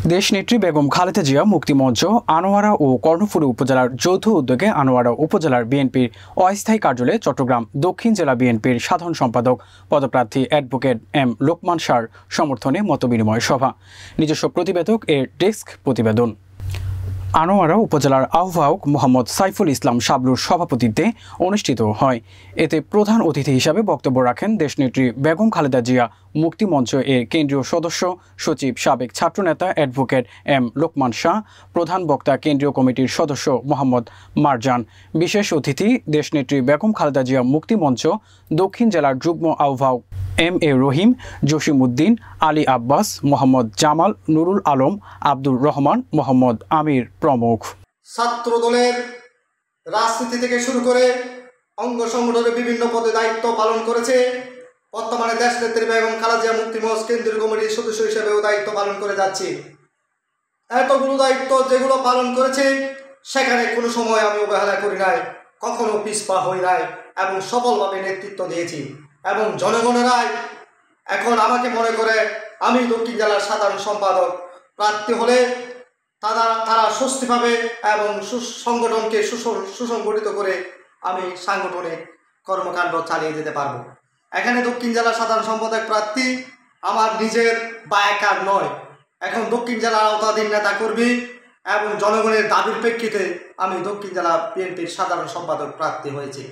দেশনেত্রী বেগম খালেদা জিয়া মুক্তিমঞ্চ আনোয়ারা ও কর্ণফুলী উপজেলার যৌথ উদ্যোগে আনোয়ারা উপজেলার বিএনপির অস্থায়ী কার্যালয়ে চট্টগ্রাম দক্ষিণ জেলা বিএনপির সাধারণ সম্পাদক পদপ্রার্থী অ্যাডভোকেট এম লোকমান শাহর সমর্থনে মতবিনিময় সভা। নিজস্ব প্রতিবেদক এর ডেস্ক প্রতিবেদন। আনোয়ারা উপজেলার আহ্বায়ক মোহাম্মদ সাইফুল ইসলাম শাবলুর সভাপতিত্বে অনুষ্ঠিত হয়। এতে প্রধান অতিথি হিসাবে বক্তব্য রাখেন দেশনেত্রী বেগম খালেদা জিয়া মুক্তিমঞ্চ এর কেন্দ্রীয় সদস্য সচিব সাবেক ছাত্রনেতা অ্যাডভোকেট এম লোকমান শাহ, প্রধান বক্তা কেন্দ্রীয় কমিটির সদস্য মোহাম্মদ মারজান, বিশেষ অতিথি দেশনেত্রী বেগম খালেদা জিয়া মুক্তিমঞ্চ দক্ষিণ জেলার যুগ্ম আহ্বায়ক এম এ রহিম, জসিমউদ্দিন, আলী আব্বাস, মোহাম্মদ জামাল, নুরুল আলম, আব্দুর রহমান, মোহাম্মদ আমির প্রমুখ। ছাত্র দলের রাজনীতি থেকে শুরু করে অঙ্গ সংগঠনের বিভিন্ন পদে দায়িত্ব পালন করেছে। বর্তমানে দেশনেত্রী বেগম খালেদা জিয়া মুক্তিমঞ্চ কেন্দ্রীয় কমিটির সদস্য হিসেবেও দায়িত্ব পালন করে যাচ্ছি। এতগুলো দায়িত্ব যেগুলো পালন করেছে সেখানে কোনো সময় আমি অবহেলা করি নাই, কখনো পিছপা হই নাই এবং সফলভাবে নেতৃত্ব দিয়েছি। এবং জনগণেরাই এখন আমাকে মনে করে আমি দক্ষিণ জেলার সাধারণ সম্পাদক প্রার্থী হলে তারা স্বস্তি পাবে এবং সংগঠনকে সুসংগঠিত করে আমি সাংগঠনিক কর্মকাণ্ড চালিয়ে যেতে পারবো। এখানে দক্ষিণ জেলার সাধারণ সম্পাদক প্রার্থী আমার নিজের বা একার নয়, এখন দক্ষিণ জেলার আওতাধীন নেতাকর্মী এবং জনগণের দাবির প্রেক্ষিতে আমি দক্ষিণ জেলা বিএনপির সাধারণ সম্পাদক প্রার্থী হয়েছি।